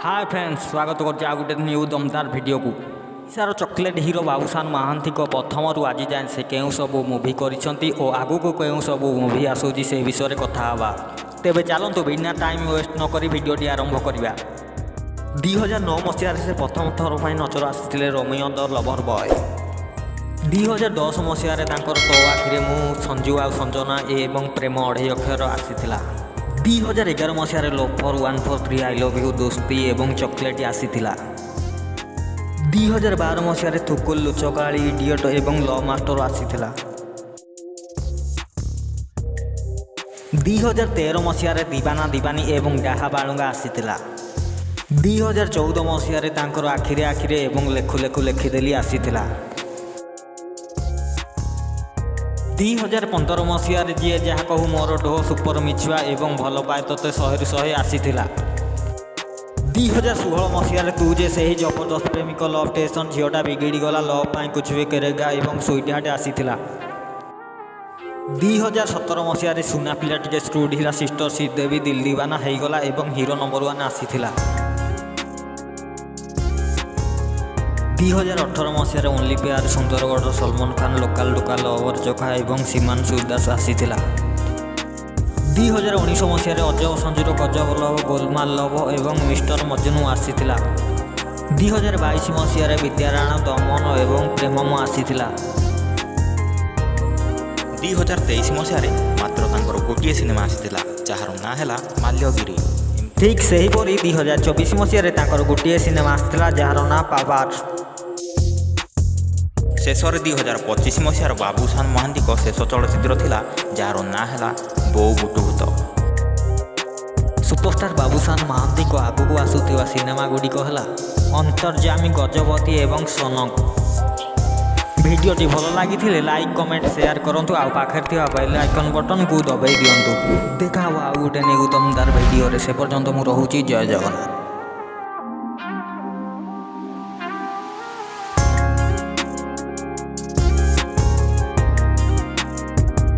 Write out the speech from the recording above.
Hi friends स्वागत करते गोटे न्यू दमदार वीडियो को सार चॉकलेट हीरो बाबूशान महांती को प्रथम रु आज जाए से क्यों सब मुवी करिसेंती और आगु को क्यों सब मुवी आसूची से विषय कथा हवा तेबे चलतु बिना टाइम वेस्ट न करी वीडियोटी आरंभ करवा 2009 मसीह से प्रथम थर पर नजर आसी रोमियो द लवर बॉय 2010 मसीह तो आखिरे मु संजू आ संजना एवं प्रेम अढ़ई अक्षर आसीथिला 2011 मसीह लोफर 143 आई लव यू दोस्ती एवं चॉकलेट आसीथिला 2012 मसीह थुकुल लुचकाली इडियट एवं लव मास्टर आसीथिला 2013 मसीह दीवाना दीवानी एवं डाहा बालुंगा आसीथिला 2014 मसीह आखिरे आखिरे एवं लेखु लेखु लेखिदेली आसीथिला 2015 मसीह जी जहाँ कहू मोर ढो सुपर मिछुआ एवं भल पाए तोते 100 आसीथिला 2016 मसीह तू जे से ही जबरदस्त प्रेमिक लव स्टेशन झीटा बिगिड़ी गला लव पाई कुछ भी करेगा एवं स्वीट हार्ट आसीथिला 2017 मसीह सुना पिला टे स्टूडिला सिस्टर श्रीदेवी दिल दीवाना होगला एवं हीरो नंबर 1 आसीथिला 2018 मसीह only Pyaar Sundargarh Salman Khan local local ओवर चोखा एवं सीमान सुदास आसीथिला 2019 मसीह अजय संजूर गजब लव गोलमाल लव एवं मिस्टर मजनू आसीथिला 2022 मसीह विद्यारायण दमन एवं प्रेमम आसीथिला 2023 मसीह मात्र गोटे सिनेमा आसीथिला जार ना है माल्यगिरी। ठीक से ही 2024 मसीह गोटे सिनेमा आसीथिला जार ना पावर। शेष 2025 मसीहार बाबूशान महांती को शेष चलचित्र थिला जार ना है बो बुटुभूत। सुपरस्टार बाबूशान महांती को आगू आसुवा सिनेमा गुड़िक है अंतर्जामी गजपति एवं सोनक। भिडियोटी भल लगी लाइक कमेंट शेयर करूँ आ पाखे बेल आइकन बटन को दबाई दिंतु। देखा आउ गोटे न्यू दमदार भिडियो से पर्यंत मुझे जय जगन्नाथ।